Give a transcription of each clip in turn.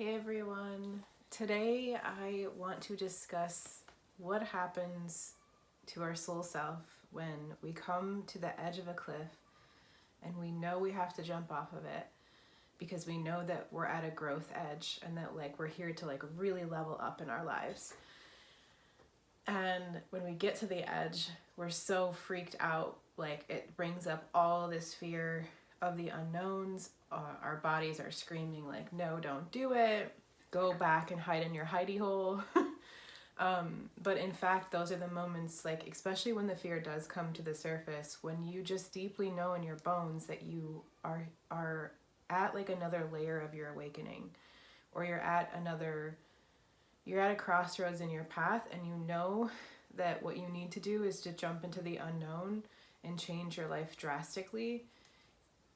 Hey everyone, today I want to discuss what happens to our soul self when we come to the edge of a cliff and we know we have to jump off of it because we know that we're at a growth edge and that we're here to really level up in our lives. And when we get to the edge, we're so freaked out, it brings up all this fear of the unknowns. Our bodies are screaming no, don't do it, go back and hide in your hidey hole. But in fact, those are the moments, especially when the fear does come to the surface, when you just deeply know in your bones that you are at another layer of your awakening, or you're at a crossroads in your path, and you know that what you need to do is to jump into the unknown and change your life drastically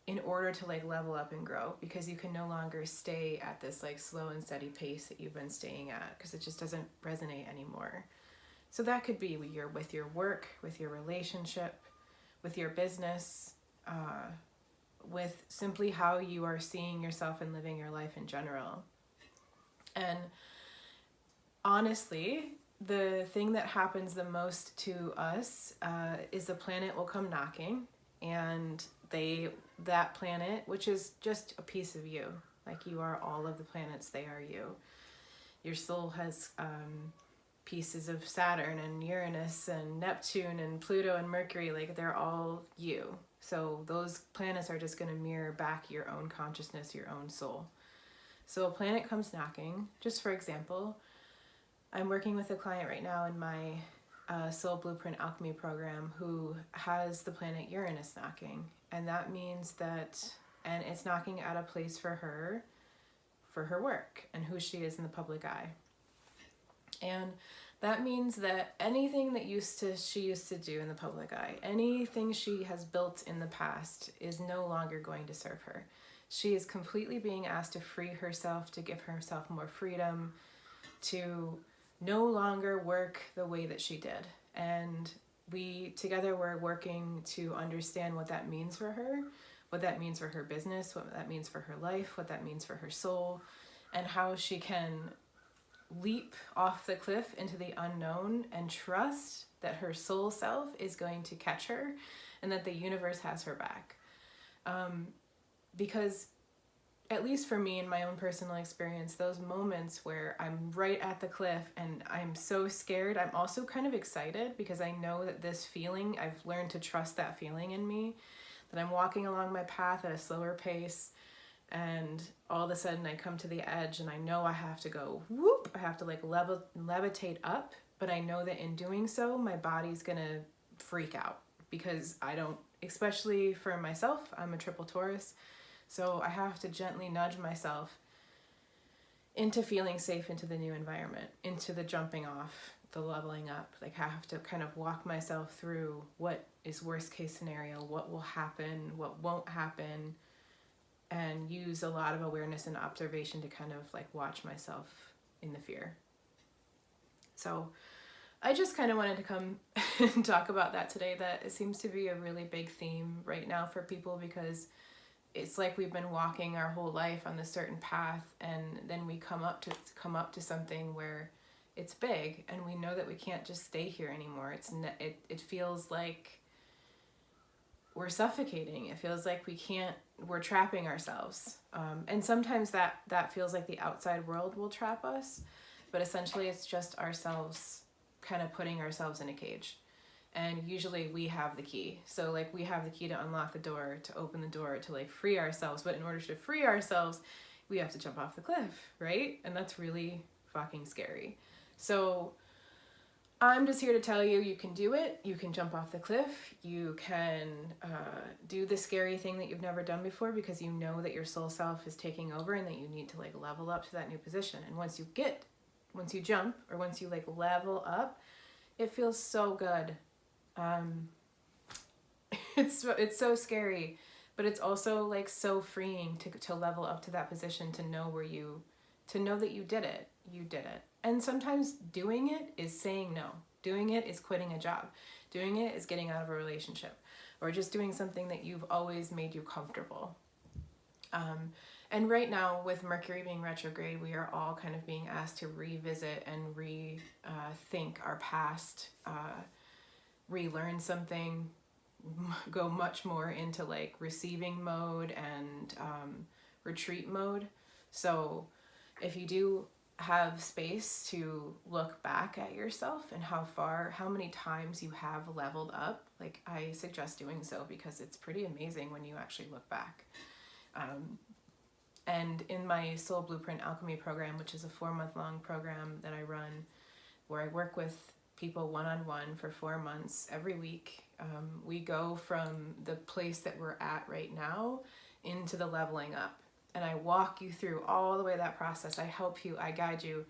in order to level up and grow, because you can no longer stay at this slow and steady pace that you've been staying at, because it just doesn't resonate anymore. So that could be with your work, with your relationship, with your business, with simply how you are seeing yourself and living your life in general. And honestly, the thing that happens the most to us is the planet will come knocking, and that planet, which is just a piece of you, you are all of the planets, they are you. Your soul has pieces of Saturn and Uranus and Neptune and Pluto and Mercury, they're all you. So those planets are just going to mirror back your own consciousness, your own soul. So a planet comes knocking. Just for example, I'm working with a client right now in my Soul Blueprint Alchemy program who has the planet Uranus knocking. And that means and it's knocking at a place for her work and who she is in the public eye. And that means that anything that she used to do in the public eye, anything she has built in the past, is no longer going to serve her. She is completely being asked to free herself, to give herself more freedom, to no longer work the way that she did. And we together were working to understand what that means for her, what that means for her business, what that means for her life, what that means for her soul, and how she can leap off the cliff into the unknown and trust that her soul self is going to catch her and that the universe has her back. Because at least for me, in my own personal experience, those moments where I'm right at the cliff and I'm so scared, I'm also kind of excited, because I know that this feeling, I've learned to trust that feeling in me, that I'm walking along my path at a slower pace, and all of a sudden I come to the edge and I know I have to go whoop, I have to levitate up, but I know that in doing so, my body's gonna freak out, because I don't, especially for myself, I'm a triple Taurus. So I have to gently nudge myself into feeling safe, into the new environment, into the jumping off, the leveling up. I have to kind of walk myself through what is worst case scenario, what will happen, what won't happen, and use a lot of awareness and observation to kind of watch myself in the fear. So I just kind of wanted to come and talk about that today. That it seems to be a really big theme right now for people, because it's we've been walking our whole life on this certain path, and then we come up to something where it's big, and we know that we can't just stay here anymore. It feels like we're suffocating. It feels like we're trapping ourselves. And sometimes that feels like the outside world will trap us, but essentially it's just ourselves kind of putting ourselves in a cage. And usually we have the key. So we have the key to unlock the door, to open the door, to free ourselves. But in order to free ourselves, we have to jump off the cliff, right? And that's really fucking scary. So I'm just here to tell you, you can do it. You can jump off the cliff. You can do the scary thing that you've never done before, because you know that your soul self is taking over and that you need to level up to that new position. And once you jump, or once you level up, it feels so good. It's so scary, but it's also so freeing to level up to that position, to know that you did it. And sometimes doing it is saying no. Doing it is quitting a job. Doing it is getting out of a relationship, or just doing something that you've always made you comfortable. And right now, with Mercury being retrograde, we are all kind of being asked to revisit and rethink our past, relearn something, go much more into like receiving mode and retreat mode. So if you do have space to look back at yourself and how many times you have leveled up, like I suggest doing so, because it's pretty amazing when you actually look back. And in my Soul Blueprint Alchemy program, which is a 4-month-long program that I run, where I work with people one-on-one for 4 months every week, we go from the place that we're at right now into the leveling up. And I walk you through all the way that process. I help you, I guide you.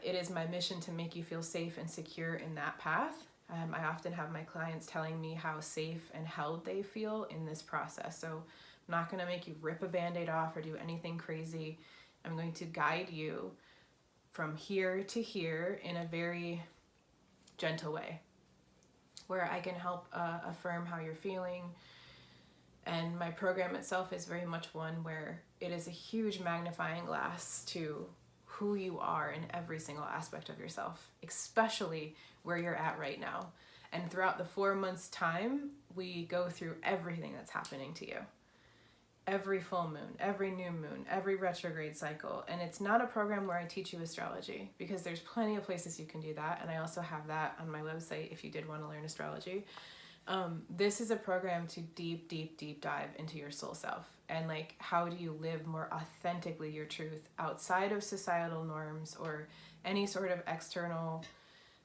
It is my mission to make you feel safe and secure in that path. I often have my clients telling me how safe and held they feel in this process. So I'm not going to make you rip a Band-Aid off or do anything crazy. I'm going to guide you from here to here in a very gentle way, where I can help affirm how you're feeling. And my program itself is very much one where it is a huge magnifying glass to who you are in every single aspect of yourself, especially where you're at right now. And throughout the 4 months' time, we go through everything that's happening to you. Every full moon, every new moon, every retrograde cycle. And it's not a program where I teach you astrology, because there's plenty of places you can do that. And I also have that on my website if you did want to learn astrology. This is a program to deep dive into your soul self, and like, how do you live more authentically your truth outside of societal norms or any sort of external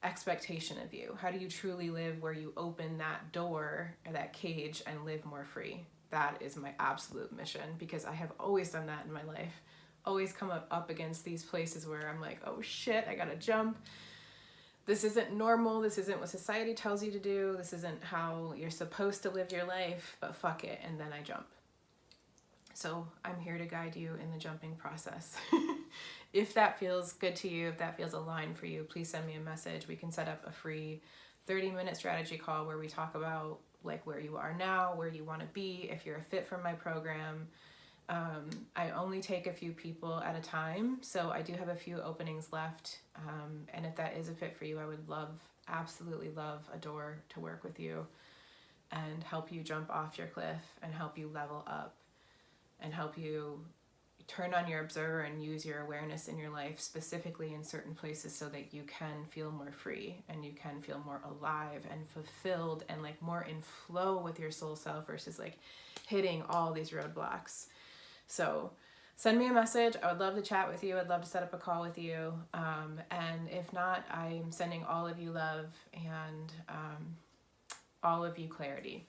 expectation of you? How do you truly live where you open that door or that cage and live more free? That is my absolute mission, because I have always done that in my life. Always come up against these places where I'm like, oh shit, I gotta jump. This isn't normal. This isn't what society tells you to do. This isn't how you're supposed to live your life, but fuck it. And then I jump. So I'm here to guide you in the jumping process. If that feels good to you, if that feels aligned for you, please send me a message. We can set up a free 30-minute strategy call where we talk about like where you are now, where you want to be, if you're a fit for my program. I only take a few people at a time, so I do have a few openings left. And if that is a fit for you, I would absolutely love, adore to work with you and help you jump off your cliff and help you level up and help you turn on your observer and use your awareness in your life, specifically in certain places, so that you can feel more free and you can feel more alive and fulfilled and like more in flow with your soul self versus like hitting all these roadblocks. So send me a message. I would love to chat with you. I'd love to set up a call with you. And if not, I'm sending all of you love and all of you clarity.